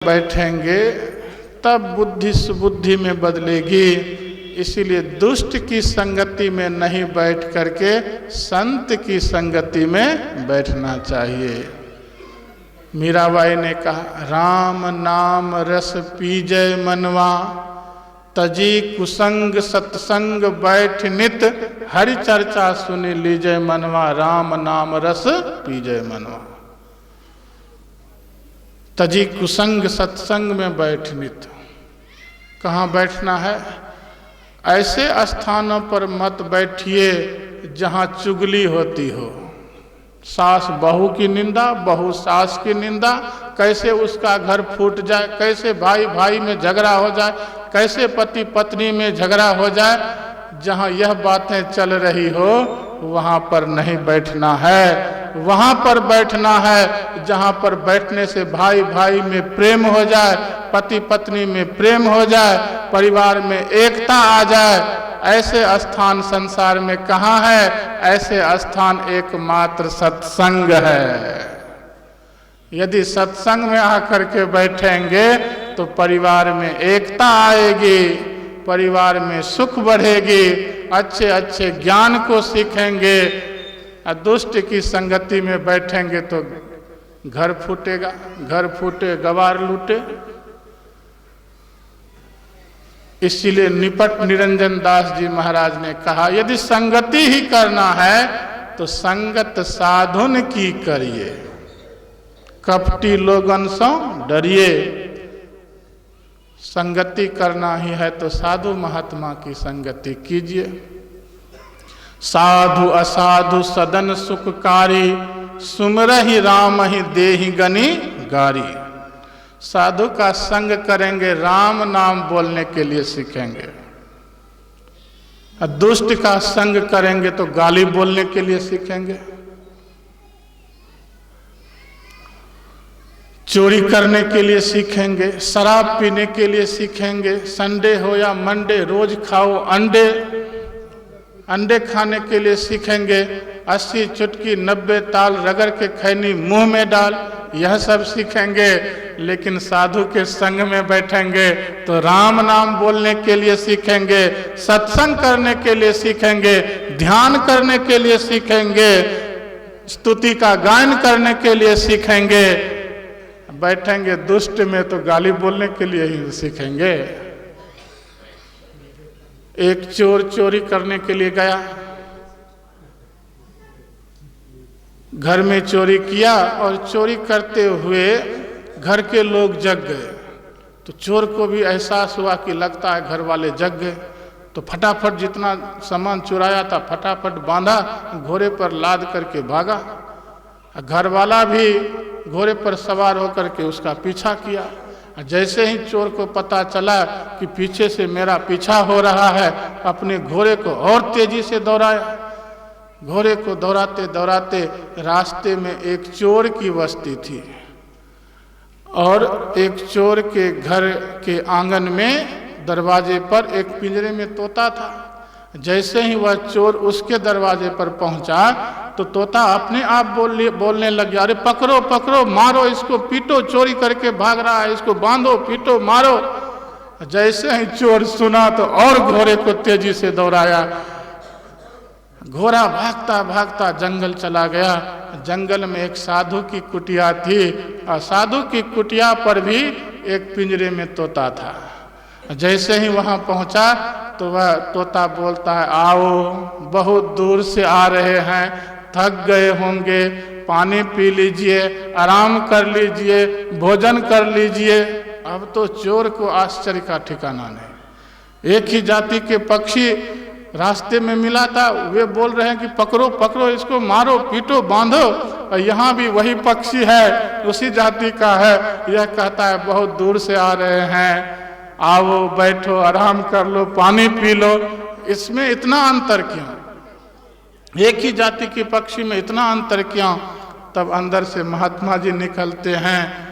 बैठेंगे तब बुद्धि सुबुद्धि में बदलेगी। इसीलिए दुष्ट की संगति में नहीं बैठ करके संत की संगति में बैठना चाहिए। मीराबाई ने कहा, राम नाम रस पीजै मनवा, तजी कुसंग सत्संग बैठ नित, हरि चर्चा सुनि लीजै मनवा, राम नाम रस पीजै मनवा। तजी कुसंग सत्संग में बैठ नित। कहाँ बैठना है? ऐसे स्थानों पर मत बैठिए जहाँ चुगली होती हो। सास बहू की निंदा, बहू सास की निंदा, कैसे उसका घर फूट जाए, कैसे भाई भाई में झगड़ा हो जाए, कैसे पति पत्नी में झगड़ा हो जाए। जहाँ यह बातें चल रही हो वहाँ पर नहीं बैठना है। वहाँ पर बैठना है जहाँ पर बैठने से भाई भाई में प्रेम हो जाए, पति पत्नी में प्रेम हो जाए, परिवार में एकता आ जाए। ऐसे स्थान संसार में कहाँ है? ऐसे स्थान एकमात्र सत्संग है। यदि सत्संग में आकर के बैठेंगे तो परिवार में एकता आएगी, परिवार में सुख बढ़ेगी, अच्छे अच्छे ज्ञान को सीखेंगे। दुष्ट की संगति में बैठेंगे तो घर फूटेगा, घर फूटे गवार लूटे। इसीलिए निपट निरंजन दास जी महाराज ने कहा, यदि संगति ही करना है तो संगत साधुन की करिए, कपटी लोगन से डरिए। संगति करना ही है तो साधु महात्मा की संगति कीजिए। साधु असाधु सदन सुखकारी, सुमरहि राम ही देहि गनि गारी। साधु का संग करेंगे, राम नाम बोलने के लिए सीखेंगे। दुष्ट का संग करेंगे तो गाली बोलने के लिए सीखेंगे। चोरी करने के लिए सीखेंगे, शराब पीने के लिए सीखेंगे। संडे हो या मंडे रोज खाओ अंडे, अंडे खाने के लिए सीखेंगे। 80 चुटकी 90 ताल रगड़ के खैनी मुंह में डाल, यह सब सीखेंगे। लेकिन साधु के संग में बैठेंगे तो राम नाम बोलने के लिए सीखेंगे, सत्संग करने के लिए सीखेंगे, ध्यान करने के लिए सीखेंगे, स्तुति का गायन करने के लिए सीखेंगे। बैठेंगे दुष्ट में तो गाली बोलने के लिए ही सीखेंगे। एक चोर चोरी करने के लिए गया, घर में चोरी किया और चोरी करते हुए घर के लोग जग गए। तो चोर को भी एहसास हुआ कि लगता है घर वाले जग गए, तो फटाफट जितना सामान चुराया था फटाफट बांधा, घोड़े पर लाद करके भागा। घर वाला भी घोड़े पर सवार होकर के उसका पीछा किया। जैसे ही चोर को पता चला कि पीछे से मेरा पीछा हो रहा है, अपने घोड़े को और तेजी से दौड़ाया। घोड़े को दौड़ाते दौड़ाते रास्ते में एक चोर की बस्ती थी और एक चोर के घर के आंगन में दरवाजे पर एक पिंजरे में तोता था। जैसे ही वह चोर उसके दरवाजे पर पहुंचा तो तोता अपने आप बोलने लग गया, अरे पकड़ो पकड़ो, मारो इसको, पीटो, चोरी करके भाग रहा है, इसको बांधो, पीटो, मारो। जैसे ही चोर सुना तो और घोड़े को तेजी से दौड़ाया। घोड़ा भागता भागता जंगल चला गया। जंगल में एक साधु की कुटिया थी और साधु की कुटिया पर भी एक पिंजरे में तोता था। जैसे ही वहां पहुंचा तो वह तोता बोलता है, आओ, बहुत दूर से आ रहे हैं, थक गए होंगे, पानी पी लीजिए, आराम कर लीजिए, भोजन कर लीजिए। अब तो चोर को आश्चर्य का ठिकाना नहीं। एक ही जाति के पक्षी रास्ते में मिला था, वे बोल रहे हैं कि पकड़ो पकड़ो इसको, मारो, पीटो, बांधो। और यहाँ भी वही पक्षी है, उसी जाति का है, यह कहता है बहुत दूर से आ रहे हैं, आओ, बैठो, आराम कर लो, पानी पी लो। इसमें इतना अंतर क्यों? एक ही जाति के पक्षी में इतना अंतर क्यों? तब अंदर से महात्मा जी निकलते हैं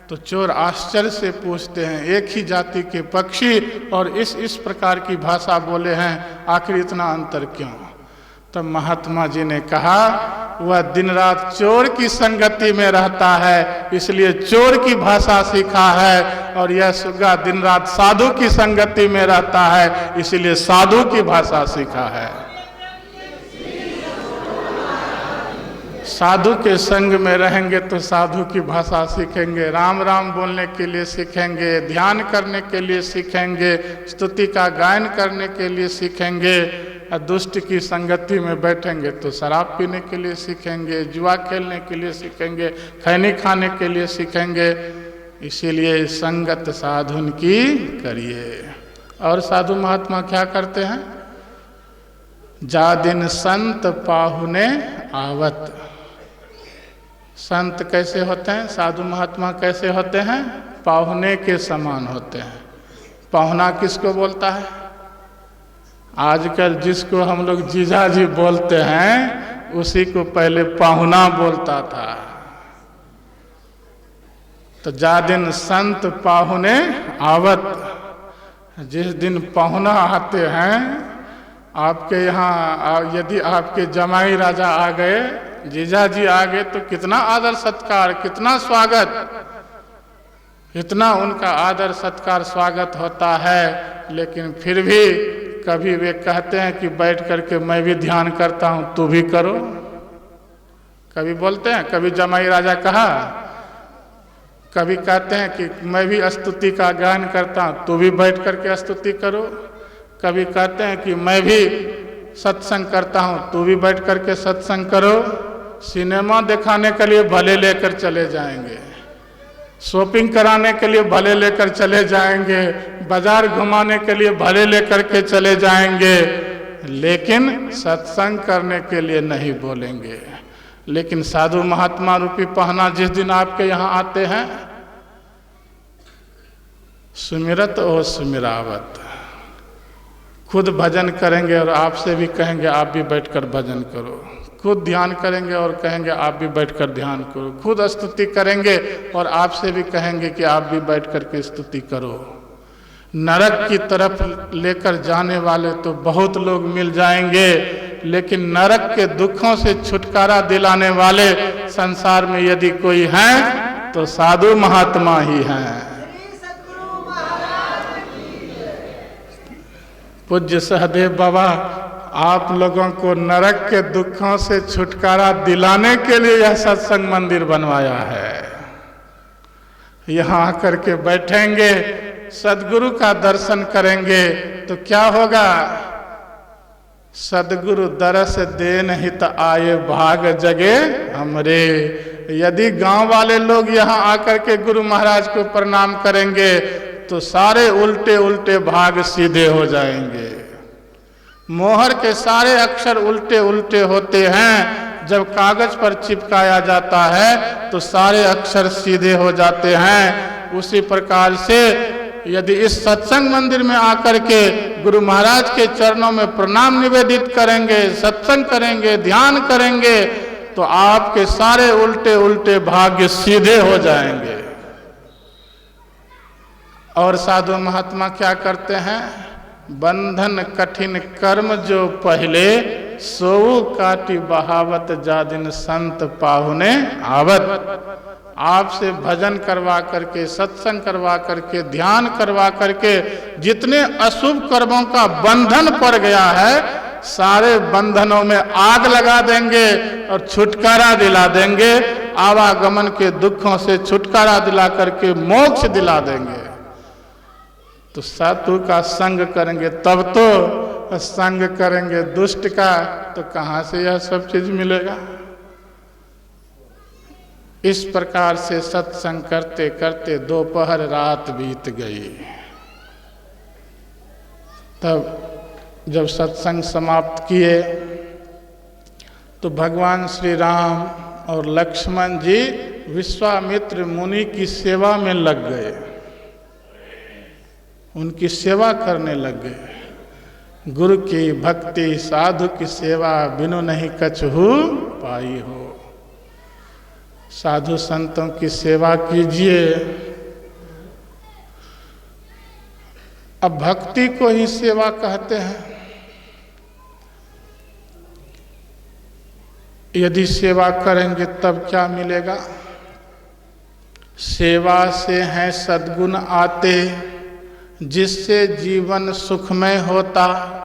तो चोर आश्चर्य से पूछते हैं, एक ही जाति के पक्षी और इस प्रकार की भाषा बोले हैं, आखिर इतना अंतर क्यों? तब महात्मा जी ने कहा, वह दिन रात चोर की संगति में रहता है, इसलिए चोर की भाषा सीखा है। और यह सुग्गा दिन रात साधु की संगति में रहता है, इसलिए साधु की भाषा सीखा है। साधु के संग में रहेंगे तो साधु की भाषा सीखेंगे, राम राम बोलने के लिए सीखेंगे, ध्यान करने के लिए सीखेंगे, स्तुति का गायन करने के लिए सीखेंगे। और दुष्ट की संगति में बैठेंगे तो शराब पीने के लिए सीखेंगे, जुआ खेलने के लिए सीखेंगे, खैनी खाने के लिए सीखेंगे। इसीलिए संगत साधुन की करिए। और साधु महात्मा क्या करते हैं? जा दिन संत पाहुने आवत। संत कैसे होते हैं? साधु महात्मा कैसे होते हैं? पाहुने के समान होते हैं। पाहुना किसको बोलता है? आजकल जिसको हम लोग जीजा जी बोलते हैं उसी को पहले पाहुना बोलता था। तो जा दिन संत पाहुने आवत, जिस दिन पाहुना आते हैं आपके यहाँ, यदि आपके जमाई राजा आ गए, जीजा जी आ गए, तो कितना आदर सत्कार, कितना स्वागत, इतना उनका आदर सत्कार स्वागत होता है। लेकिन फिर भी कभी वे कहते हैं कि बैठ करके मैं भी ध्यान करता हूँ, तू भी करो। कभी बोलते हैं, कभी जमाई राजा कहा, कभी कहते हैं कि मैं भी स्तुति का गायन करता हूँ, तू भी बैठ करके स्तुति करो। कभी कहते हैं कि मैं भी सत्संग करता हूँ, तू भी बैठ करके सत्संग करो। सिनेमा दिखाने के लिए भले लेकर चले जाएंगे, शॉपिंग कराने के लिए भले लेकर चले जाएंगे, बाजार घुमाने के लिए भले लेकर के चले जाएंगे, लेकिन सत्संग करने के लिए नहीं बोलेंगे। लेकिन साधु महात्मा रूपी पहना जिस दिन आपके यहाँ आते हैं, सुमिरत और सुमिरावत, खुद भजन करेंगे और आपसे भी कहेंगे आप भी बैठकर भजन करो, खुद ध्यान करेंगे और कहेंगे आप भी बैठकर ध्यान करो, खुद स्तुति करेंगे और आपसे भी कहेंगे कि आप भी बैठकर के स्तुति करो। नरक की तरफ लेकर जाने वाले तो बहुत लोग मिल जाएंगे, लेकिन नरक के दुखों से छुटकारा दिलाने वाले संसार में यदि कोई है तो साधु महात्मा ही हैं। पूज्य सहदेव बाबा आप लोगों को नरक के दुखों से छुटकारा दिलाने के लिए यह सत्संग मंदिर बनवाया है। यहाँ आकर के बैठेंगे, सदगुरु का दर्शन करेंगे तो क्या होगा? सदगुरु दरस देन हित आए भाग जगे हमरे। यदि गांव वाले लोग यहाँ आकर के गुरु महाराज को प्रणाम करेंगे तो सारे उल्टे उल्टे भाग सीधे हो जाएंगे। मोहर के सारे अक्षर उल्टे उल्टे होते हैं, जब कागज पर चिपकाया जाता है तो सारे अक्षर सीधे हो जाते हैं। उसी प्रकार से यदि इस सत्संग मंदिर में आकर के गुरु महाराज के चरणों में प्रणाम निवेदित करेंगे, सत्संग करेंगे, ध्यान करेंगे, तो आपके सारे उल्टे उल्टे भाग्य सीधे हो जाएंगे। और साधु महात्मा क्या करते हैं? बंधन कठिन कर्म जो पहले, सोऊ काटी बहावत जा दिन संत पाहुने आवत। आपसे भजन करवा करके, सत्संग करवा करके, ध्यान करवा करके जितने अशुभ कर्मों का बंधन पड़ गया है, सारे बंधनों में आग लगा देंगे और छुटकारा दिला देंगे। आवागमन के दुखों से छुटकारा दिला करके मोक्ष दिला देंगे। तो साधु का संग करेंगे तब तो, संग करेंगे दुष्ट का तो कहाँ से यह सब चीज मिलेगा? इस प्रकार से सत्संग करते करते दोपहर रात बीत गई। तब जब सत्संग समाप्त किए तो भगवान श्री राम और लक्ष्मण जी विश्वामित्र मुनि की सेवा में लग गए, उनकी सेवा करने लग गए। गुरु की भक्ति साधु की सेवा बिनु नहीं कछहु पाई हो। साधु संतों की सेवा कीजिए। अब भक्ति को ही सेवा कहते हैं। यदि सेवा करेंगे तब क्या मिलेगा? सेवा से हैं सद्गुण आते, जिससे जीवन सुखमय होता।